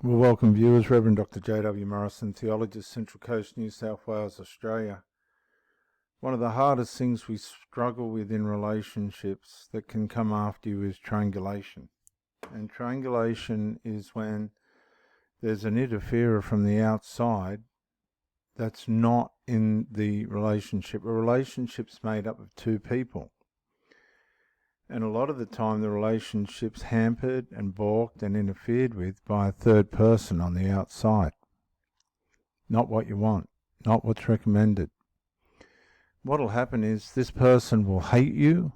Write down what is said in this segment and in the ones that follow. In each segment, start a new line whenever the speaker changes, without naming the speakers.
Well, welcome viewers. Rev Dr. J.W. Morrison, theologist, Central Coast, New South Wales, Australia. One of the hardest things we struggle with in relationships that can come after you is triangulation. And triangulation is when there's an interferer from the outside that's not in the relationship. A relationship's made up of two people. And a lot of the time the relationship's hampered and balked and interfered with by a third person on the outside. Not what you want, not what's recommended. What'll happen is this person will hate you.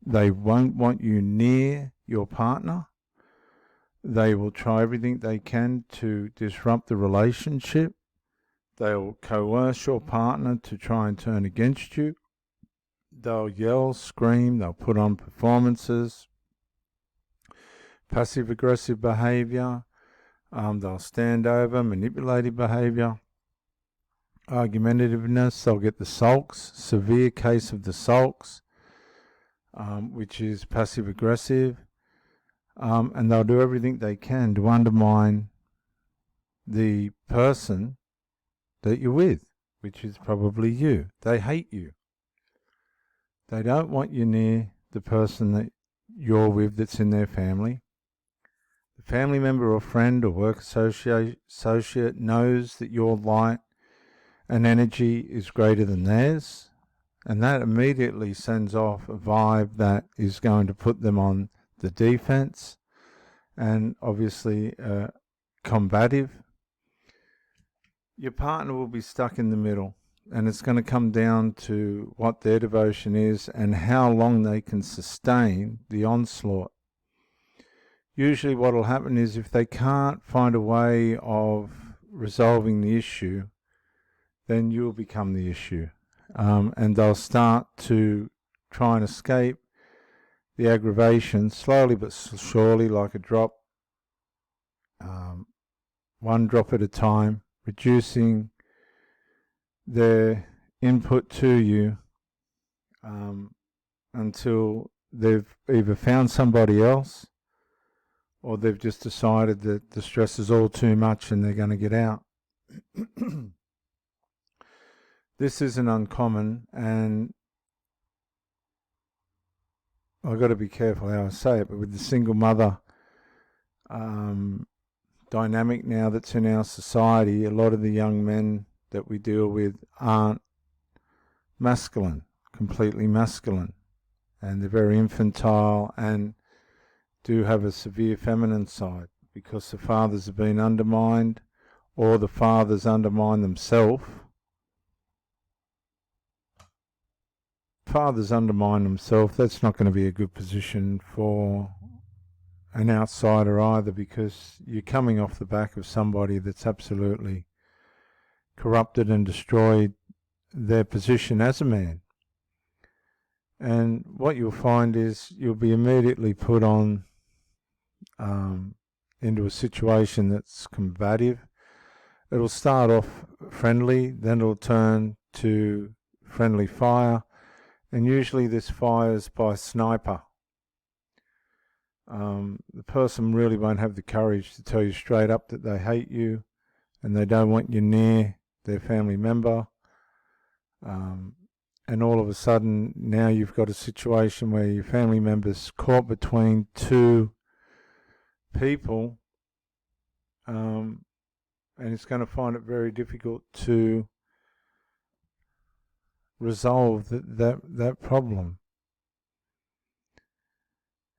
They won't want you near your partner. They will try everything they can to disrupt the relationship. They'll coerce your partner to try and turn against you. They'll yell, scream, they'll put on performances, passive-aggressive behaviour, they'll stand over, manipulative behaviour, argumentativeness, they'll get the sulks, severe case of the sulks, which is passive-aggressive, and they'll do everything they can to undermine the person that you're with, which is probably you. They hate you. They don't want you near the person that you're with that's in their family. The family member or friend or work associate knows that your light and energy is greater than theirs, and that immediately sends off a vibe that is going to put them on the defense and obviously combative. Your partner will be stuck in the middle. And it's going to come down to what their devotion is and how long they can sustain the onslaught. Usually what will happen is if they can't find a way of resolving the issue, then you'll become the issue. And they'll start to try and escape the aggravation slowly but surely, like a drop, one drop at a time, reducing their input to you until they've either found somebody else or they've just decided that the stress is all too much and they're going to get out. This isn't uncommon, and I've got to be careful how I say it, but with the single mother dynamic now that's in our society, a lot of the young men that we deal with aren't masculine, completely masculine, and they're very infantile and do have a severe feminine side because the fathers have been undermined or the fathers undermine themselves. Fathers undermine themselves, that's not going to be a good position for an outsider either, because you're coming off the back of somebody that's absolutely corrupted and destroyed their position as a man. And what you'll find is you'll be immediately put on into a situation that's combative. It'll start off friendly, then it'll turn to friendly fire, and usually this fire's by sniper. The person really won't have the courage to tell you straight up that they hate you and they don't want you near their family member, and all of a sudden now you've got a situation where your family member's caught between two people, and it's going to find it very difficult to resolve that problem.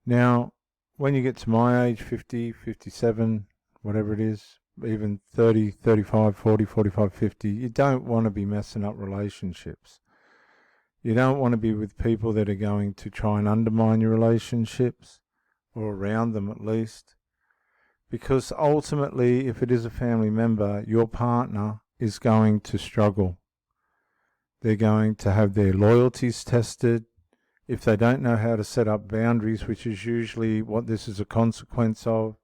Now, when you get to my age, 50, 57, whatever it is, even 30, 35, 40, 45, 50, you don't want to be messing up relationships. You don't want to be with people that are going to try and undermine your relationships, or around them at least. Because ultimately, if it is a family member, your partner is going to struggle. They're going to have their loyalties tested. If they don't know how to set up boundaries, which is usually what this is a consequence of,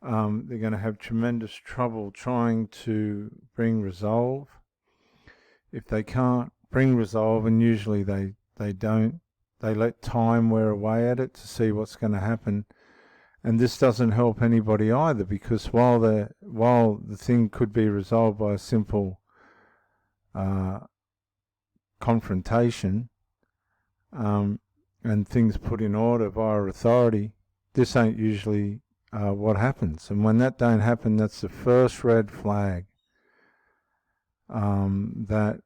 they're going to have tremendous trouble trying to bring resolve. If they can't bring resolve, and usually they don't, they let time wear away at it to see what's going to happen, And this doesn't help anybody either, because while the thing could be resolved by a simple confrontation and things put in order via authority, this ain't usually what happens. And when that don't happen, that's the first red flag that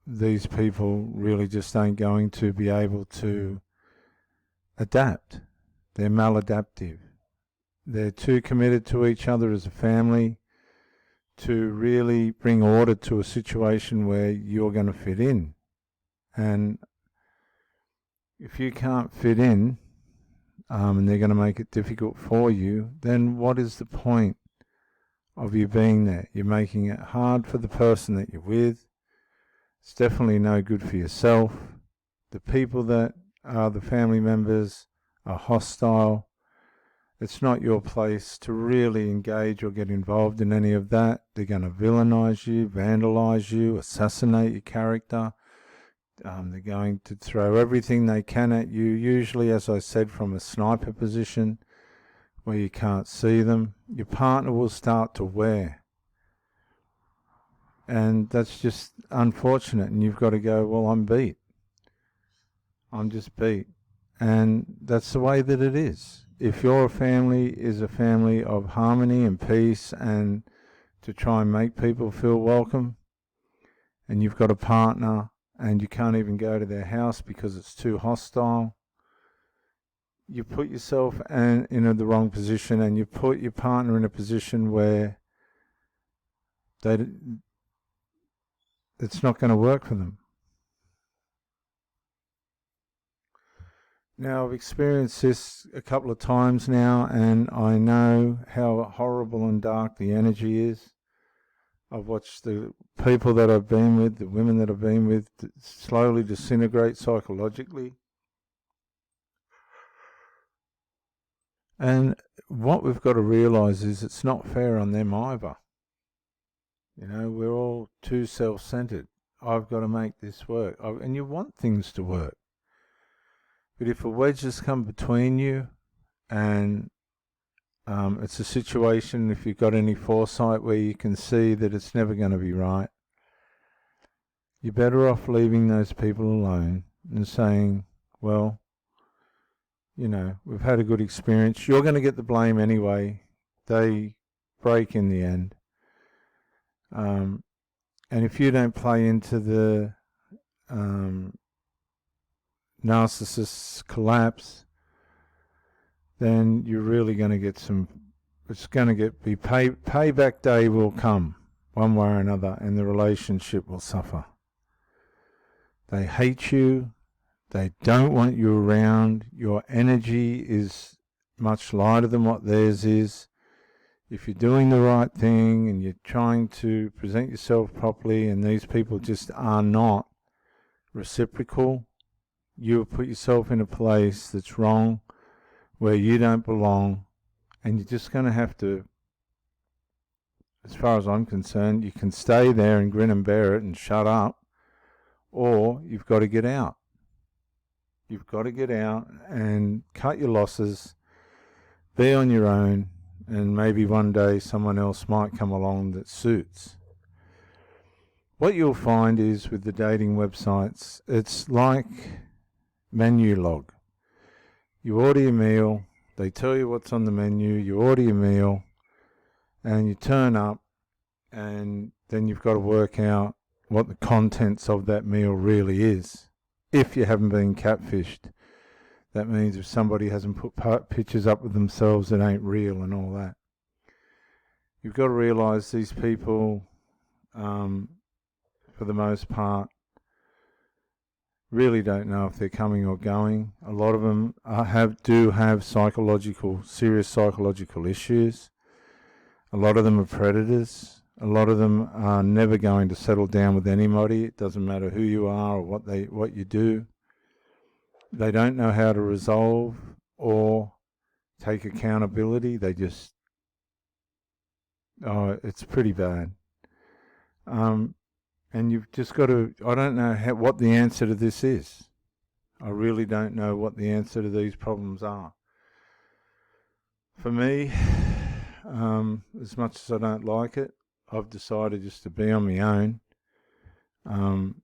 these people really just ain't going to be able to adapt. They're maladaptive. They're too committed to each other as a family to really bring order to a situation where you're going to fit in. And if you can't fit in, and they're going to make it difficult for you, then what is the point of you being there? You're making it hard for the person that you're with. It's definitely no good for yourself. The people that are the family members are hostile. It's not your place to really engage or get involved in any of that. They're going to villainize you, vandalize you, assassinate your character. They're going to throw everything they can at you, usually, as I said, from a sniper position where you can't see them. Your partner will start to wear. And that's just unfortunate. And you've got to go, well, I'm beat. I'm just beat. And that's the way that it is. If your family is a family of harmony and peace and to try and make people feel welcome, and you've got a partner and you can't even go to their house because it's too hostile, you put yourself in the wrong position, and you put your partner in a position where it's not going to work for them. Now, I've experienced this a couple of times now, and I know how horrible and dark the energy is. I've watched the people that I've been with, the women that I've been with, slowly disintegrate psychologically. And what we've got to realise is it's not fair on them either. You know, we're all too self-centred. I've got to make this work. And you want things to work. But if a wedge has come between you, and it's a situation, if you've got any foresight where you can see that it's never going to be right, you're better off leaving those people alone and saying, well, you know, we've had a good experience. You're going to get the blame anyway. They break in the end. And if you don't play into the narcissist's collapse, then you're really going to get it's going to be payback day will come one way or another, and the relationship will suffer. They hate you. They don't want you around. Your energy is much lighter than what theirs is. If you're doing the right thing and you're trying to present yourself properly, and these people just are not reciprocal, you have put yourself in a place that's wrong, where you don't belong, and you're just going to have to, as far as I'm concerned, you can stay there and grin and bear it and shut up, or you've got to get out. You've got to get out and cut your losses, be on your own, and maybe one day someone else might come along that suits. What you'll find is with the dating websites, it's like menu log. You order your meal, they tell you what's on the menu, you order your meal, and you turn up, and then you've got to work out what the contents of that meal really is. If you haven't been catfished, that means if somebody hasn't put pictures up of themselves that ain't real and all that. You've got to realise these people, for the most part, really don't know if they're coming or going. A lot of them do have serious psychological issues. A lot of them are predators. A lot of them are never going to settle down with anybody. It doesn't matter who you are or what you do. They don't know how to resolve or take accountability. They just, it's pretty bad. And you've just got to, I don't know what the answer to this is. I really don't know what the answer to these problems are. For me, as much as I don't like it, I've decided just to be on my own.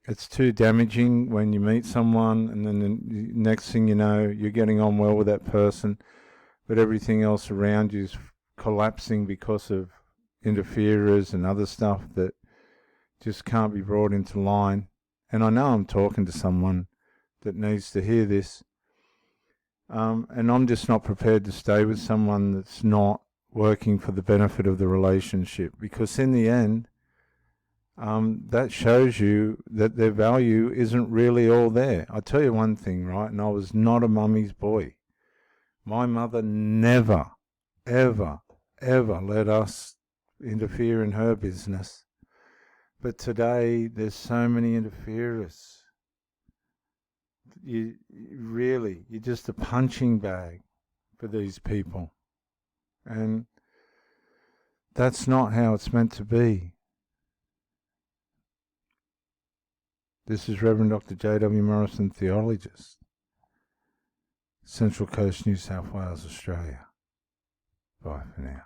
It's too damaging when you meet someone and then the next thing you know, you're getting on well with that person, but everything else around you is collapsing because of interferers and other stuff that just can't be brought into line. And I know I'm talking to someone that needs to hear this. And I'm just not prepared to stay with someone that's not working for the benefit of the relationship, because in the end, that shows you that their value isn't really all there. I'll tell you one thing, right? And I was not a mummy's boy. My mother never, ever, ever let us interfere in her business. But today, there's so many interferers. You're just a punching bag for these people. And that's not how it's meant to be. This is Rev Dr. J.W. Morrison, theologist, Central Coast, New South Wales, Australia. Bye for now.